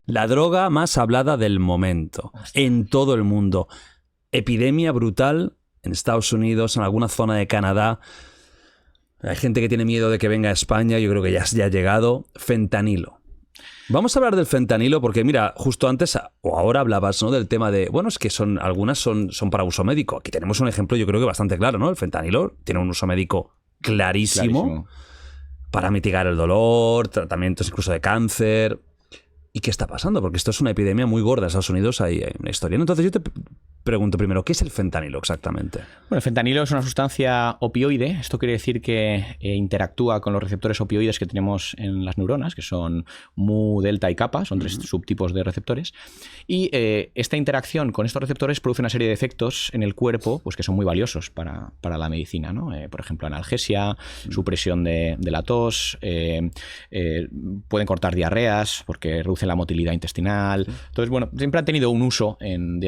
La droga más hablada del momento, en todo el mundo. Epidemia brutal en Estados Unidos, en alguna zona de Canadá. Hay gente que tiene miedo de que venga a España, yo creo que ya ha llegado. Fentanilo. Vamos a hablar del fentanilo porque, mira, justo antes o ahora hablabas, ¿no?, del tema de, bueno, es que algunas son para uso médico. Aquí tenemos un ejemplo, yo creo que bastante claro, ¿no? El fentanilo tiene un uso médico clarísimo. Para mitigar el dolor, tratamientos incluso de cáncer. ¿Y qué está pasando? Porque esto es una epidemia muy gorda en Estados Unidos, hay una historia. Entonces yo te pregunto primero, ¿qué es el fentanilo exactamente? Bueno, el fentanilo es una sustancia opioide. Esto quiere decir que interactúa con los receptores opioides que tenemos en las neuronas, que son mu, delta y kappa, son tres subtipos de receptores. Y esta interacción con estos receptores produce una serie de efectos en el cuerpo, pues que son muy valiosos para la medicina, ¿no? Por ejemplo, analgesia, supresión de la tos, pueden cortar diarreas porque reduce la motilidad intestinal. Entonces, bueno, siempre han tenido un uso en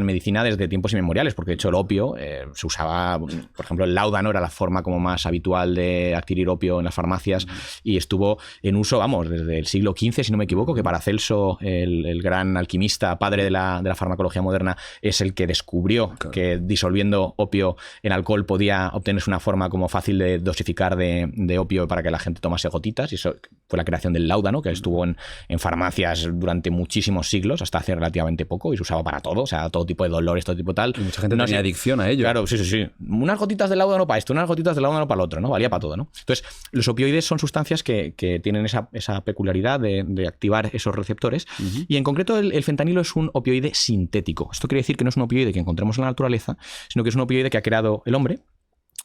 medicina desde tiempos inmemoriales, porque de hecho el opio se usaba, por ejemplo, el láudano era la forma como más habitual de adquirir opio en las farmacias y estuvo en uso, vamos, desde el siglo XV, si no me equivoco, que Paracelso, el gran alquimista, padre de la farmacología moderna, es el que descubrió que disolviendo opio en alcohol podía obtenerse una forma como fácil de dosificar de opio para que la gente tomase gotitas, y eso fue la creación del láudano, que estuvo en farmacias durante muchísimos siglos, hasta hace relativamente poco, y se usaba para todo, o sea, todo tipo de dolores, todo tipo tal. Y mucha gente tenía adicción a ello. Claro, sí. Unas gotitas de láudano para esto, unas gotitas de láudano para lo otro, ¿no? Valía para todo, ¿no? Entonces, los opioides son sustancias que tienen esa peculiaridad de activar esos receptores, y en concreto el fentanilo es un opioide sintético. Esto quiere decir que no es un opioide que encontremos en la naturaleza, sino que es un opioide que ha creado el hombre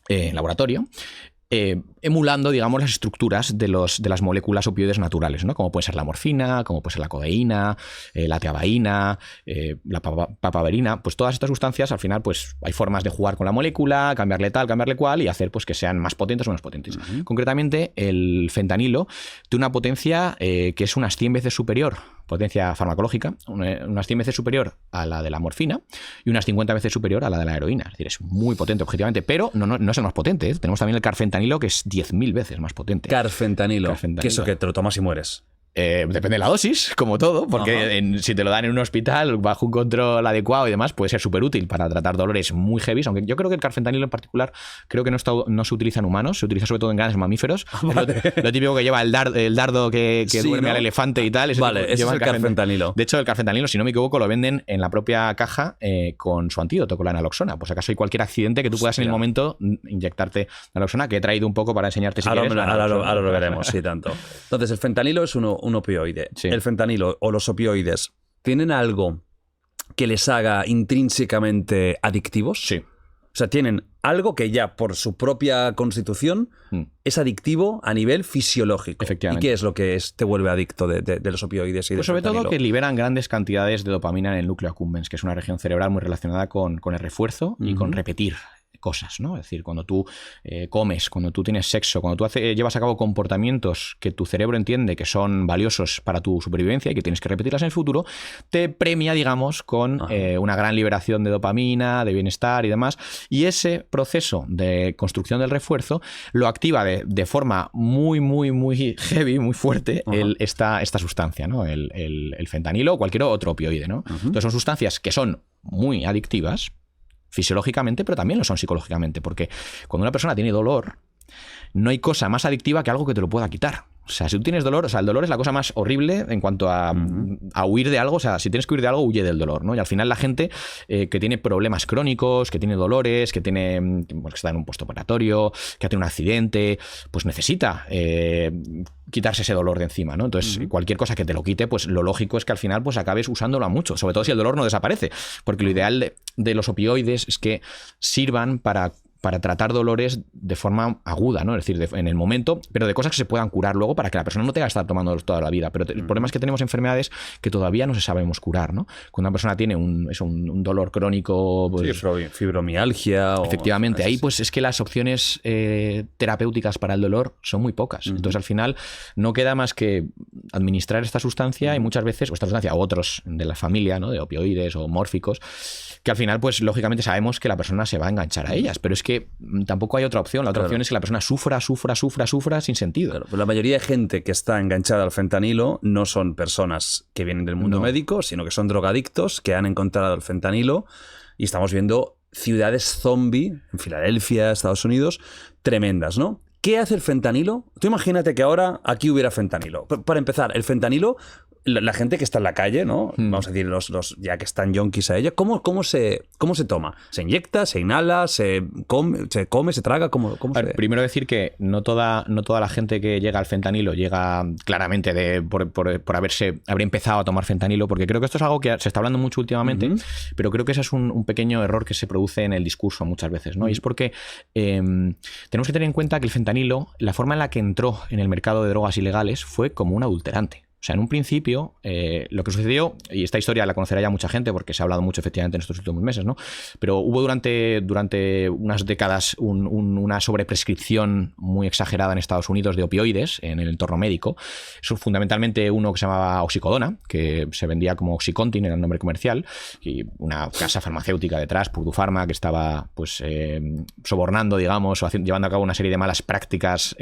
en laboratorio, emulando, digamos, las estructuras de las moléculas opioides naturales, ¿no? Como puede ser la morfina, como puede ser la codeína, la teabaína, la papaverina. Pues todas estas sustancias, al final, pues hay formas de jugar con la molécula, cambiarle tal, cambiarle cual, y hacer pues que sean más potentes o menos potentes. Concretamente, el fentanilo tiene una potencia que es unas 100 veces superior, potencia farmacológica, unas 100 veces superior a la de la morfina y unas 50 veces superior a la de la heroína. Es decir, es muy potente objetivamente, pero no es el más potente, ¿eh? Tenemos también el carfentanilo, que es 10.000 veces más potente. Carfentanilo. Que eso que te lo tomas y mueres. Depende de la dosis, como todo, porque si te lo dan en un hospital bajo un control adecuado y demás, puede ser súper útil para tratar dolores muy heavy, aunque yo creo que el carfentanilo en particular creo que no se utiliza en humanos, se utiliza sobre todo en grandes mamíferos. Lo típico que lleva el dardo que sí, duerme, ¿no?, al elefante y tal. Vale, ese es el carfentanilo. De hecho, el carfentanilo, si no me equivoco, lo venden en la propia caja con su antídoto, con la naloxona. Pues acaso hay cualquier accidente que tú puedas en el momento inyectarte naloxona, que he traído un poco para enseñarte si quieres. Ahora lo veremos, sí, tanto. Entonces, el fentanilo es un opioide. Sí. El fentanilo o los opioides, ¿tienen algo que les haga intrínsecamente adictivos? Sí. O sea, tienen algo que ya por su propia constitución es adictivo a nivel fisiológico. Efectivamente. ¿Y qué es lo que te vuelve adicto de los opioides? Pues sobre todo que liberan grandes cantidades de dopamina en el núcleo accumbens, que es una región cerebral muy relacionada con el refuerzo y con repetir cosas, ¿no? Es decir, cuando tú comes, cuando tú tienes sexo, cuando tú llevas a cabo comportamientos que tu cerebro entiende que son valiosos para tu supervivencia y que tienes que repetirlas en el futuro, te premia, digamos, con una gran liberación de dopamina, de bienestar y demás. Y ese proceso de construcción del refuerzo lo activa de forma muy, muy, muy heavy, muy fuerte, esta sustancia, ¿no? El fentanilo o cualquier otro opioide, ¿no? Entonces son sustancias que son muy adictivas fisiológicamente, pero también lo son psicológicamente, porque cuando una persona tiene dolor, no hay cosa más adictiva que algo que te lo pueda quitar. O sea, si tú tienes dolor, o sea, el dolor es la cosa más horrible en cuanto a huir de algo. O sea, si tienes que huir de algo, huye del dolor, ¿no? Y al final la gente que tiene problemas crónicos, que tiene dolores, que está en un postoperatorio, que ha tenido un accidente, pues necesita quitarse ese dolor de encima, ¿no? Entonces, cualquier cosa que te lo quite, pues lo lógico es que al final pues acabes usándolo a mucho, sobre todo si el dolor no desaparece, porque lo ideal de los opioides es que sirvan para tratar dolores de forma aguda, ¿no? Es decir, en el momento, pero de cosas que se puedan curar luego para que la persona no tenga que estar tomándolos toda la vida. Pero el problema es que tenemos enfermedades que todavía no se sabemos curar, ¿no? Cuando una persona tiene un dolor crónico... Pues, sí, fibromialgia... Efectivamente, ahí pues es que las opciones terapéuticas para el dolor son muy pocas. Entonces, al final, no queda más que administrar esta sustancia y muchas veces, o esta sustancia, o otros de la familia, ¿no? De opioides o mórficos, que al final, pues lógicamente sabemos que la persona se va a enganchar a ellas, pero es que tampoco hay otra opción. La otra opción es que la persona sufra sin sentido. Claro, pero la mayoría de gente que está enganchada al fentanilo no son personas que vienen del mundo médico, sino que son drogadictos que han encontrado el fentanilo, y estamos viendo ciudades zombie en Filadelfia, Estados Unidos, tremendas, ¿no? ¿Qué hace el fentanilo? Tú imagínate que ahora aquí hubiera fentanilo. Para empezar, el fentanilo, la gente que está en la calle, ¿no? Vamos a decir, los ya que están yonkis a ella, ¿cómo se toma? ¿Se inyecta? ¿Se inhala? ¿Se come? ¿Se traga? ¿Cómo se...? Primero decir que no toda la gente que llega al fentanilo llega claramente por haber empezado a tomar fentanilo, porque creo que esto es algo que se está hablando mucho últimamente, pero creo que ese es un pequeño error que se produce en el discurso muchas veces, ¿no? Y es porque tenemos que tener en cuenta que el fentanilo, la forma en la que entró en el mercado de drogas ilegales fue como un adulterante. O sea, en un principio, lo que sucedió, y esta historia la conocerá ya mucha gente porque se ha hablado mucho efectivamente en estos últimos meses, ¿no? Pero hubo durante unas décadas una sobreprescripción muy exagerada en Estados Unidos de opioides en el entorno médico. Eso, fundamentalmente uno que se llamaba oxicodona, que se vendía como Oxycontin, era el nombre comercial, y una casa farmacéutica detrás, Purdue Pharma, que estaba pues sobornando, digamos, o llevando a cabo una serie de malas prácticas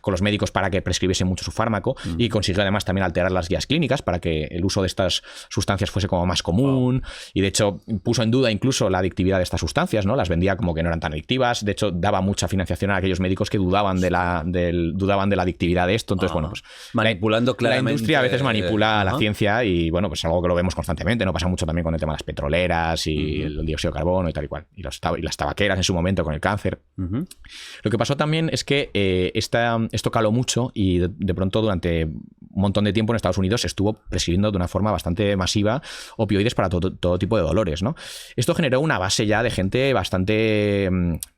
con los médicos para que prescribiesen mucho su fármaco, y consiguió además también alterar las guías clínicas para que el uso de estas sustancias fuese como más común, y de hecho puso en duda incluso la adictividad de estas sustancias, ¿no? Las vendía como que no eran tan adictivas. De hecho, daba mucha financiación a aquellos médicos que dudaban de la adictividad de esto. Entonces, bueno, pues manipulando claramente. La industria a veces manipula la ciencia, y bueno, pues es algo que lo vemos constantemente, ¿no? Pasa mucho también con el tema de las petroleras y el dióxido de carbono y tal y cual, y las tabaqueras en su momento con el cáncer. Lo que pasó también es que esto caló mucho, y de pronto durante un montón de tiempo en Estados Unidos estuvo prescribiendo de una forma bastante masiva opioides para todo tipo de dolores, ¿no? Esto generó una base ya de gente bastante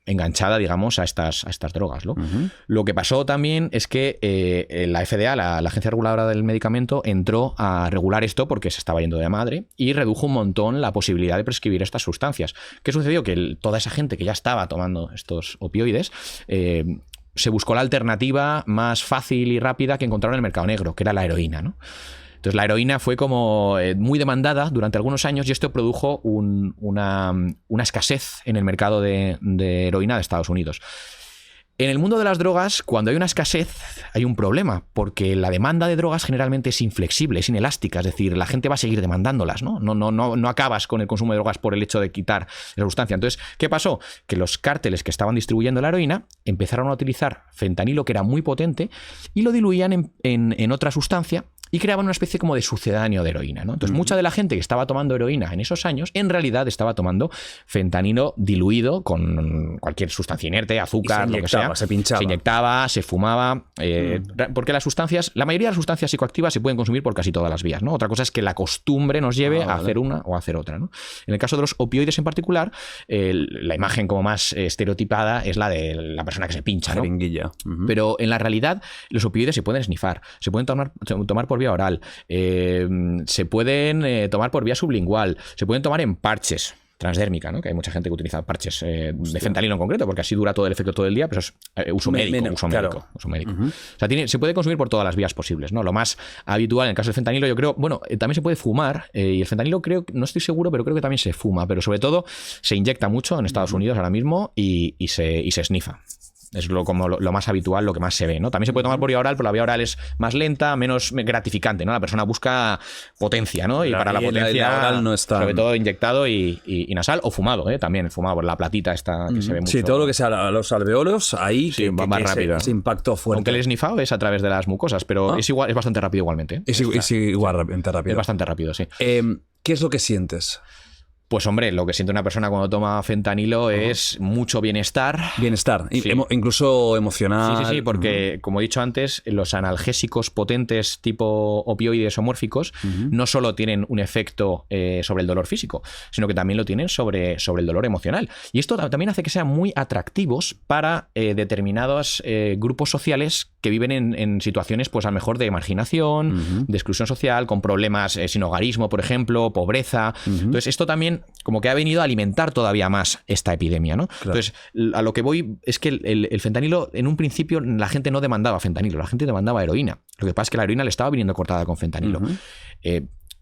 enganchada, digamos, a estas drogas, ¿no? Lo que pasó también es que la FDA, la Agencia Reguladora del Medicamento, entró a regular esto porque se estaba yendo de madre, y redujo un montón la posibilidad de prescribir estas sustancias. ¿Qué sucedió? Que toda esa gente que ya estaba tomando estos opioides se buscó la alternativa más fácil y rápida que encontraron en el mercado negro, que era la heroína, ¿no? Entonces la heroína fue como muy demandada durante algunos años, y esto produjo una escasez en el mercado de heroína de Estados Unidos. En el mundo de las drogas, cuando hay una escasez, hay un problema, porque la demanda de drogas generalmente es inflexible, es inelástica, es decir, la gente va a seguir demandándolas, ¿no? No acabas con el consumo de drogas por el hecho de quitar la sustancia. Entonces, ¿qué pasó? Que los cárteles que estaban distribuyendo la heroína empezaron a utilizar fentanilo, que era muy potente, y lo diluían en otra sustancia, y creaban una especie como de sucedáneo de heroína, ¿no? Entonces, mucha de la gente que estaba tomando heroína en esos años, en realidad estaba tomando fentanilo diluido con cualquier sustancia inerte, azúcar, lo que sea. Se pinchaba. Se inyectaba, se fumaba, porque la mayoría de las sustancias psicoactivas se pueden consumir por casi todas las vías, ¿no? Otra cosa es que la costumbre nos lleve a hacer una o a hacer otra, ¿no? En el caso de los opioides en particular, la imagen como más estereotipada es la de la persona que se pincha, ¿no? Jeringuilla. Pero en la realidad, los opioides se pueden snifar, se pueden tomar por vía oral, se pueden tomar por vía sublingual, se pueden tomar en parches, transdérmica, ¿no? Que hay mucha gente que utiliza parches de fentanilo en concreto, porque así dura todo el efecto todo el día, pero es uso médico. O sea, se puede consumir por todas las vías posibles, ¿no? Lo más habitual en el caso del fentanilo, yo creo, bueno, también se puede fumar, y el fentanilo creo, no estoy seguro, pero creo que también se fuma, pero sobre todo se inyecta mucho en Estados Unidos ahora mismo, y se snifa. Es como lo más habitual, lo que más se ve, ¿no? También se puede tomar por vía oral, pero la vía oral es más lenta, menos gratificante, ¿no? La persona busca potencia, ¿no? Y para la potencia, la oral no está... sobre todo inyectado y nasal, o fumado, también fumado, la platita esta que se ve mucho. Sí, todo lo que sea los alveolos, ahí sí, va más rápido. Ese impacto fuerte. Aunque el esnifado es a través de las mucosas, pero es bastante rápido igualmente. Es igualmente rápido. Es bastante rápido, sí. ¿Qué es lo que sientes? Pues hombre, lo que siente una persona cuando toma fentanilo es mucho bienestar. Bienestar, sí. Incluso emocional. Sí, porque como he dicho antes, los analgésicos potentes tipo opioides o mórficos no solo tienen un efecto sobre el dolor físico, sino que también lo tienen sobre el dolor emocional. Y esto también hace que sean muy atractivos para determinados grupos sociales que viven en situaciones, pues a lo mejor de marginación, de exclusión social, con problemas sin hogarismo, por ejemplo, pobreza. Entonces, esto también como que ha venido a alimentar todavía más esta epidemia, ¿no? Claro. Entonces, a lo que voy es que el fentanilo, en un principio, la gente no demandaba fentanilo, la gente demandaba heroína. Lo que pasa es que la heroína le estaba viniendo cortada con fentanilo.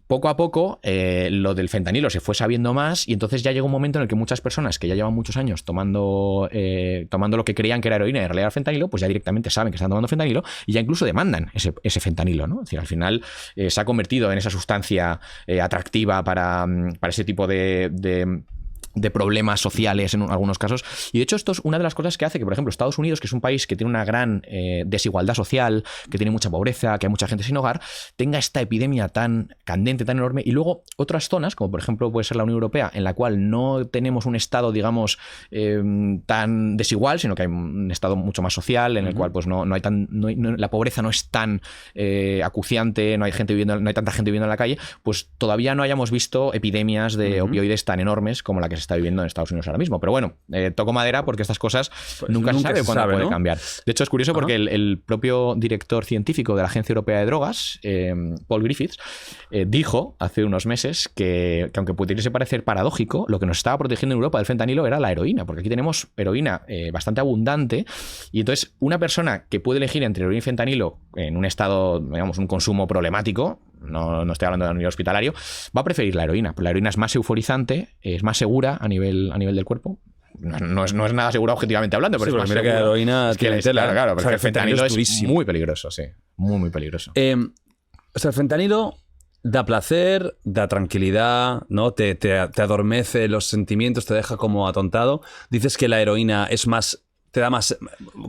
poco a poco lo del fentanilo se fue sabiendo más y entonces ya llegó un momento en el que muchas personas que ya llevan muchos años tomando lo que creían que era heroína y en realidad era fentanilo, pues ya directamente saben que están tomando fentanilo y ya incluso demandan ese fentanilo, ¿no? Es decir, al final se ha convertido en esa sustancia atractiva para ese tipo de problemas sociales en algunos casos. Y de hecho esto es una de las cosas que hace que, por ejemplo, Estados Unidos, que es un país que tiene una gran desigualdad social, que tiene mucha pobreza, que hay mucha gente sin hogar, tenga esta epidemia tan candente, tan enorme, y luego otras zonas, como por ejemplo puede ser la Unión Europea, en la cual no tenemos un estado, digamos, tan desigual, sino que hay un estado mucho más social, en el cual pues no hay la pobreza no es tan acuciante, no hay tanta gente viviendo en la calle, pues todavía no hayamos visto epidemias de opioides tan enormes como la que se está viviendo en Estados Unidos ahora mismo. Pero bueno, toco madera porque estas cosas pues nunca se sabe cuándo puede cambiar. De hecho, es curioso porque el propio director científico de la Agencia Europea de Drogas, Paul Griffiths, dijo hace unos meses que aunque pudiese parecer paradójico, lo que nos estaba protegiendo en Europa del fentanilo era la heroína, porque aquí tenemos heroína bastante abundante y entonces una persona que puede elegir entre heroína y fentanilo en un estado, digamos, un consumo problemático, no estoy hablando de nivel hospitalario, va a preferir la heroína. La heroína es más euforizante, es más segura a nivel del cuerpo. No es nada segura objetivamente hablando, pero sí, es más mira segura. Que la heroína tiene tela. Claro, porque o sea, el fentanilo es durísimo. Muy peligroso, sí. Muy peligroso. O sea, el fentanilo da placer, da tranquilidad, ¿no? Te adormece los sentimientos, te deja como atontado. Dices que la heroína es más... te da más,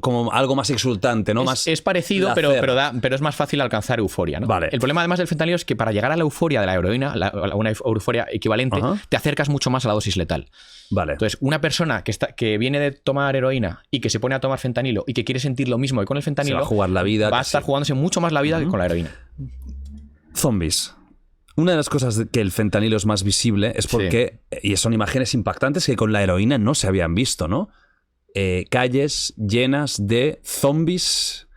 como algo más exultante, ¿no? Es parecido, pero es más fácil alcanzar euforia, ¿no? Vale. El problema además del fentanilo es que para llegar a la euforia de la heroína, a una euforia equivalente, te acercas mucho más a la dosis letal. Vale. Entonces, una persona que viene de tomar heroína y que se pone a tomar fentanilo y que quiere sentir lo mismo que con el fentanilo, se va a jugar la vida. Va a estar jugándose mucho más la vida que con la heroína. Zombies. Una de las cosas que el fentanilo es más visible es porque, y son imágenes impactantes que con la heroína no se habían visto, ¿no? Calles llenas de zombies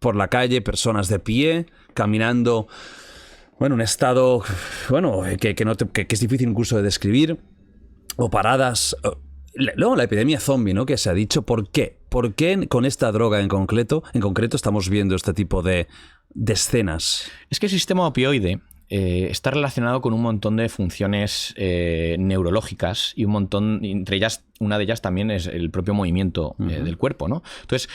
por la calle, personas de pie, caminando, bueno, un estado, bueno, que es difícil incluso de describir, o paradas. Luego la epidemia zombie, ¿no? Que se ha dicho, ¿por qué? ¿Por qué con esta droga en concreto estamos viendo este tipo de escenas? Es que el sistema opioide está relacionado con un montón de funciones neurológicas y un montón, entre ellas, una de ellas también es el propio movimiento del cuerpo, ¿no? Entonces,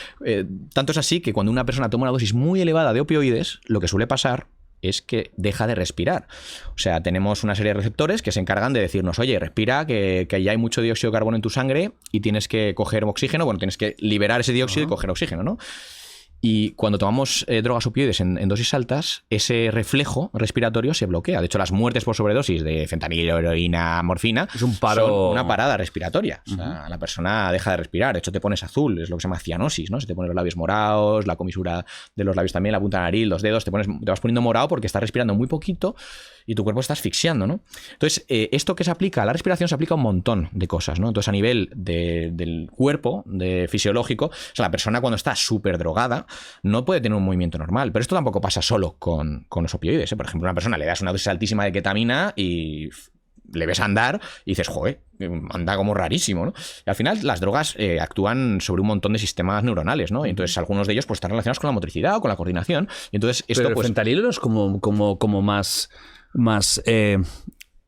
tanto es así que cuando una persona toma una dosis muy elevada de opioides, lo que suele pasar es que deja de respirar. O sea, tenemos una serie de receptores que se encargan de decirnos, oye, respira, que ya hay mucho dióxido de carbono en tu sangre y tienes que coger oxígeno, bueno, tienes que liberar ese dióxido y coger oxígeno, ¿no? Y cuando tomamos drogas opioides en dosis altas, ese reflejo respiratorio se bloquea. De hecho, las muertes por sobredosis de fentanilo, heroína, morfina es un paro... son una parada respiratoria. O sea, la persona deja de respirar. De hecho, te pones azul, es lo que se llama cianosis, ¿no? Se te ponen los labios morados, la comisura de los labios también, la punta de la nariz, los dedos, te vas poniendo morado porque estás respirando muy poquito y tu cuerpo está asfixiando, ¿no? Entonces, esto que se aplica a la respiración se aplica a un montón de cosas, ¿no? Entonces, a nivel del cuerpo, fisiológico, o sea, la persona cuando está súper drogada no puede tener un movimiento normal. Pero esto tampoco pasa solo con los opioides, ¿eh? Por ejemplo, a una persona le das una dosis altísima de ketamina y le ves andar y dices, joder, anda como rarísimo, ¿no? Y al final las drogas actúan sobre un montón de sistemas neuronales, ¿no? Y entonces algunos de ellos pues están relacionados con la motricidad o con la coordinación. Y entonces esto, pero el fentanilo es como más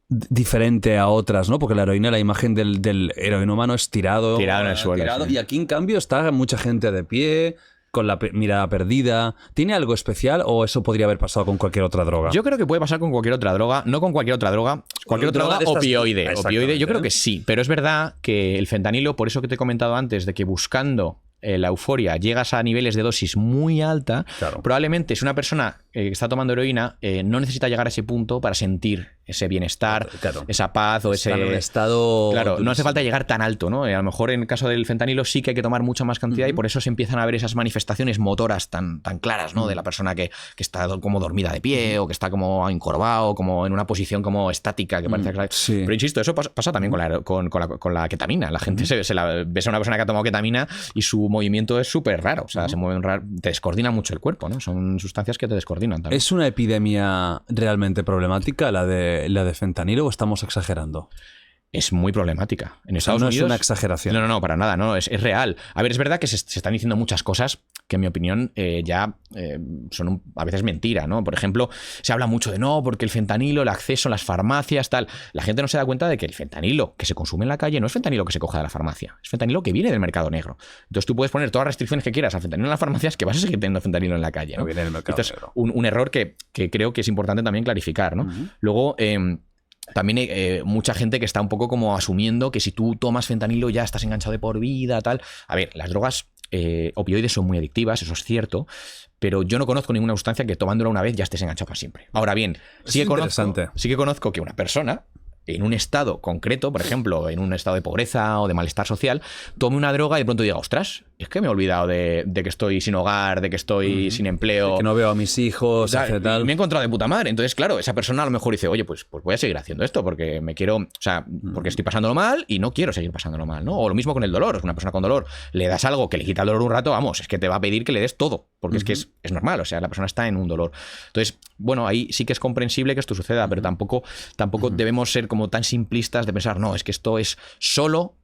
diferente a otras, ¿no? Porque la heroína, la imagen del heroinómano es tirado en el suelo. Sí. Y aquí, en cambio, está mucha gente de pie, con la mirada perdida. ¿Tiene algo especial o eso podría haber pasado con cualquier otra droga? Yo creo que puede pasar con cualquier otra droga, no con cualquier otra droga, cualquier otra droga opioide. Opioide, yo creo que sí, pero es verdad que el fentanilo, por eso que te he comentado antes, de que buscando la euforia llegas a niveles de dosis muy alta, probablemente si una persona que está tomando heroína no necesita llegar a ese punto para sentir ese bienestar, esa paz o ese estado. Claro, no hace falta llegar tan alto, ¿no? A lo mejor en el caso del fentanilo sí que hay que tomar mucha más cantidad y por eso se empiezan a ver esas manifestaciones motoras tan claras, ¿no? De la persona que está como dormida de pie o que está como encorvado, como en una posición como estática que parece que... Sí. Pero insisto, eso pasa también con la ketamina. La gente ves a una persona que ha tomado ketamina y su movimiento es súper raro. O sea, se mueven raro, te descoordina mucho el cuerpo, ¿no? Son sustancias que te descoordinan también. ¿Es una epidemia realmente problemática la de fentanilo o estamos exagerando? Es muy problemática. En Estados Unidos No es una exageración. No, para nada. No, es real. A ver, es verdad que se están diciendo muchas cosas que en mi opinión son a veces mentira, ¿no? Por ejemplo, se habla mucho de no, porque el fentanilo, el acceso a las farmacias, tal. La gente no se da cuenta de que el fentanilo que se consume en la calle no es fentanilo que se coge de la farmacia, es fentanilo que viene del mercado negro. Entonces tú puedes poner todas las restricciones que quieras al fentanilo en las farmacias, que vas a seguir teniendo fentanilo en la calle, ¿no? Viene del mercado negro. Un error que creo que es importante también clarificar, ¿no? Luego, también hay mucha gente que está un poco como asumiendo que si tú tomas fentanilo ya estás enganchado de por vida, tal. A ver, las drogas opioides son muy adictivas, eso es cierto, pero yo no conozco ninguna sustancia que tomándola una vez ya estés enganchado para siempre. Ahora bien, sí que conozco que una persona en un estado concreto, por ejemplo, en un estado de pobreza o de malestar social, tome una droga y de pronto diga, ostras, es que me he olvidado de que estoy sin hogar, de que estoy sin empleo. De que no veo a mis hijos, tal. Me he encontrado de puta madre. Entonces, claro, esa persona a lo mejor dice, oye, pues voy a seguir haciendo esto porque me quiero, o sea, porque estoy pasándolo mal y no quiero seguir pasándolo mal, ¿no? O lo mismo con el dolor. Una persona con dolor, le das algo que le quita el dolor un rato, vamos, es que te va a pedir que le des todo, porque es que es normal, o sea, la persona está en un dolor. Entonces, bueno, ahí sí que es comprensible que esto suceda, pero tampoco debemos ser como tan simplistas de pensar, no, es que esto es solo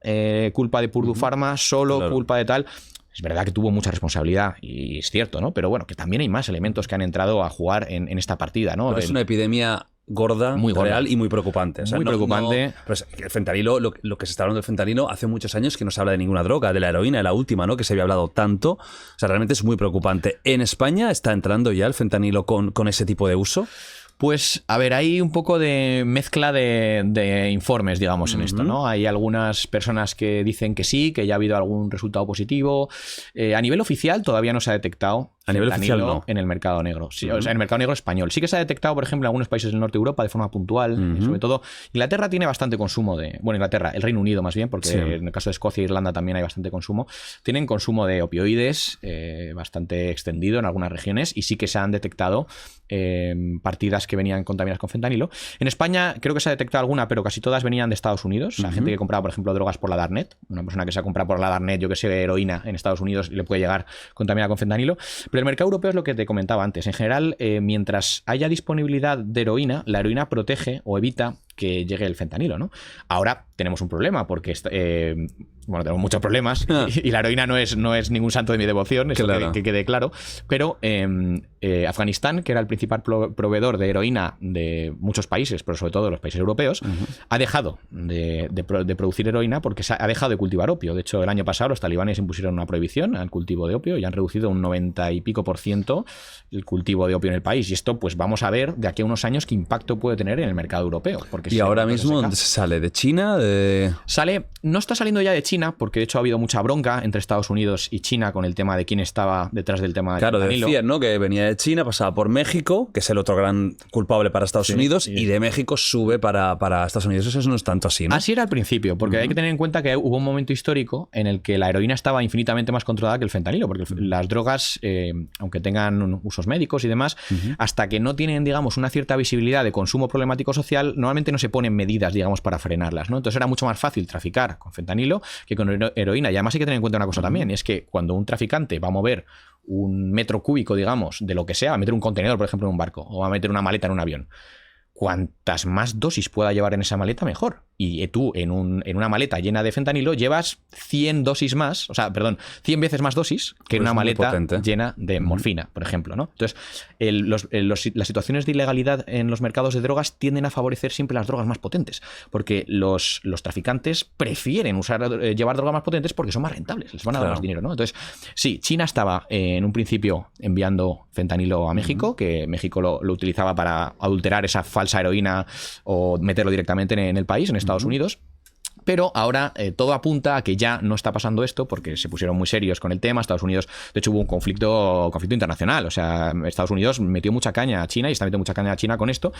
culpa de Purdue Pharma, solo culpa de tal. Es verdad que tuvo mucha responsabilidad y es cierto, ¿no? Pero bueno, que también hay más elementos que han entrado a jugar en esta partida, ¿no? Pero es una epidemia gorda, muy real y muy preocupante. O sea, muy preocupante. Pues el fentanilo, lo que se está hablando del fentanilo, hace muchos años que no se habla de ninguna droga, de la heroína, la última, ¿no? Que se había hablado tanto. O sea, realmente es muy preocupante. ¿En España está entrando ya el fentanilo con ese tipo de uso? Pues, a ver, hay un poco de mezcla de informes, digamos, en esto, ¿no? Hay algunas personas que dicen que sí, que ya ha habido algún resultado positivo. A nivel oficial todavía no se ha detectado a nivel oficial no. En el mercado negro. Sí, o sea, en el mercado negro español. Sí que se ha detectado, por ejemplo, en algunos países del norte de Europa de forma puntual. Sobre todo, Inglaterra tiene bastante consumo Bueno, Inglaterra, el Reino Unido más bien, porque en el caso de Escocia e Irlanda también hay bastante consumo. Tienen consumo de opioides bastante extendido en algunas regiones y sí que se han detectado partidas que venían contaminadas con fentanilo. En España creo que se ha detectado alguna, pero casi todas venían de Estados Unidos. O sea, gente que compraba, por ejemplo, drogas por la Darknet. Una persona que se ha comprado por la Darknet, yo que sé, heroína en Estados Unidos y le puede llegar contaminada con fentanilo. Pero el mercado europeo es lo que te comentaba antes. En general, mientras haya disponibilidad de heroína, la heroína protege o evita que llegue el fentanilo, ¿no? Ahora tenemos un problema porque tenemos muchos problemas y la heroína no es ningún santo de mi devoción, eso claro. que quede claro, pero Afganistán, que era el principal proveedor de heroína de muchos países, pero sobre todo de los países europeos, ha dejado de producir heroína porque ha dejado de cultivar opio. De hecho, el año pasado los talibanes impusieron una prohibición al cultivo de opio y han reducido un 90 y pico % el cultivo de opio en el país. Y esto, pues vamos a ver de aquí a unos años qué impacto puede tener en el mercado europeo. Porque ¿Y ahora mismo dónde se sale? ¿De China? No está saliendo ya de China, porque de hecho ha habido mucha bronca entre Estados Unidos y China con el tema de quién estaba detrás del tema del fentanilo. Decían, ¿no? Que venía de China, pasaba por México, que es el otro gran culpable para Estados Unidos, y de México sube para Estados Unidos. Eso no es tanto así, ¿no? Así era al principio, porque hay que tener en cuenta que hubo un momento histórico en el que la heroína estaba infinitamente más controlada que el fentanilo, porque las drogas, aunque tengan usos médicos y demás, hasta que no tienen, digamos, una cierta visibilidad de consumo problemático social, normalmente no se ponen medidas, digamos, para frenarlas, ¿no? Entonces era mucho más fácil traficar con fentanilo que con heroína. Y además hay que tener en cuenta una cosa también, y es que cuando un traficante va a mover un metro cúbico, digamos, de lo que sea, va a meter un contenedor, por ejemplo, en un barco, o va a meter una maleta en un avión, cuantas más dosis pueda llevar en esa maleta, mejor. Y tú, en una maleta llena de fentanilo, llevas 100 dosis más, 100 veces más dosis que en una maleta llena de morfina, por ejemplo, ¿no? Entonces, las situaciones de ilegalidad en los mercados de drogas tienden a favorecer siempre las drogas más potentes, porque los traficantes prefieren llevar drogas más potentes porque son más rentables, les van a dar más dinero, ¿no? Entonces, sí, China estaba en un principio enviando fentanilo a México, que México lo utilizaba para adulterar esa falsa heroína o meterlo directamente en el país, en Estados Unidos. Pero ahora todo apunta a que ya no está pasando esto porque se pusieron muy serios con el tema. Estados Unidos, de hecho, hubo un conflicto internacional. O sea, Estados Unidos metió mucha caña a China y está metiendo mucha caña a China con esto.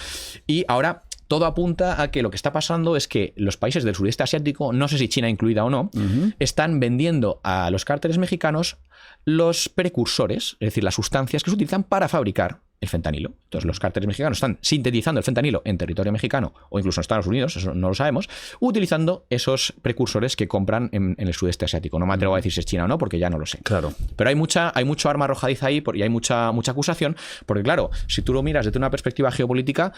Y ahora todo apunta a que lo que está pasando es que los países del sureste asiático, no sé si China incluida o no, están vendiendo a los cárteles mexicanos los precursores, es decir, las sustancias que se utilizan para fabricar el fentanilo. Entonces los cárteles mexicanos están sintetizando el fentanilo en territorio mexicano o incluso en Estados Unidos, eso no lo sabemos, utilizando esos precursores que compran en el sudeste asiático. No me atrevo a decir si es China o no, porque ya no lo sé. Claro. Pero hay mucho arma arrojadiza ahí y hay mucha acusación, porque claro, si tú lo miras desde una perspectiva geopolítica,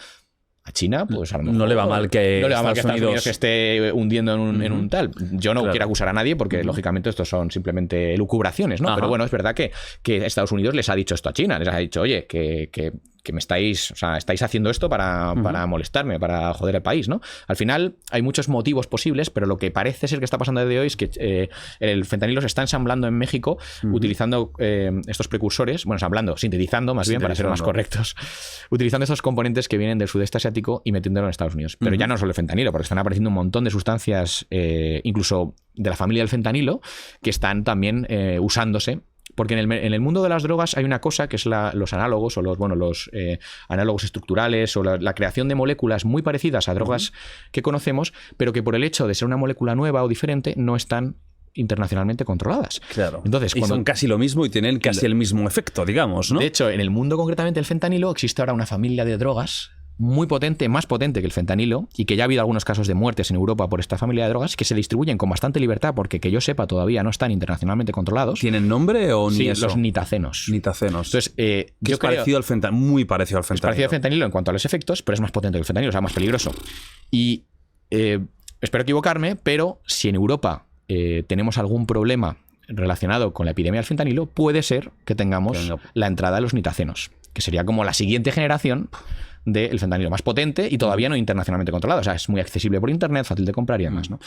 A China, pues a lo mejor no le va mal que no le va mal que Estados Estados Unidos se esté hundiendo en un tal. Yo no quiero acusar a nadie porque, lógicamente, estos son simplemente elucubraciones, ¿no? Pero bueno, es verdad que Estados Unidos les ha dicho esto a China. Les ha dicho, oye, que me estáis haciendo esto para molestarme, para joder el país, ¿no? Al final hay muchos motivos posibles, pero lo que parece ser que está pasando desde hoy es que el fentanilo se está ensamblando en México utilizando estos precursores, bueno, sintetizando más bien, para ser más correctos, utilizando estos componentes que vienen del sudeste asiático y metiéndolo en Estados Unidos. Pero ya no solo el fentanilo, porque están apareciendo un montón de sustancias, incluso de la familia del fentanilo, que están también usándose. Porque en el mundo de las drogas hay una cosa que es los análogos o los análogos estructurales o la creación de moléculas muy parecidas a drogas que conocemos, pero que por el hecho de ser una molécula nueva o diferente no están internacionalmente controladas. Claro. Entonces, y son casi lo mismo y tienen casi el mismo efecto, digamos, ¿no? De hecho, en el mundo concretamente del fentanilo existe ahora una familia de drogas muy potente, más potente que el fentanilo, y que ya ha habido algunos casos de muertes en Europa por esta familia de drogas que se distribuyen con bastante libertad porque, que yo sepa, todavía no están internacionalmente controlados. ¿Tienen nombre o ni sí, eso? Los nitacenos. Entonces, yo parecido al fentanilo, muy parecido al fentanilo. Es parecido al fentanilo en cuanto a los efectos, pero es más potente que el fentanilo, o sea, más peligroso. Y espero equivocarme, pero si en Europa tenemos algún problema relacionado con la epidemia del fentanilo, puede ser que tengamos la entrada de los nitacenos, que sería como la siguiente generación del fentanilo, más potente y todavía no internacionalmente controlado. O sea, es muy accesible por internet, fácil de comprar y demás, ¿no?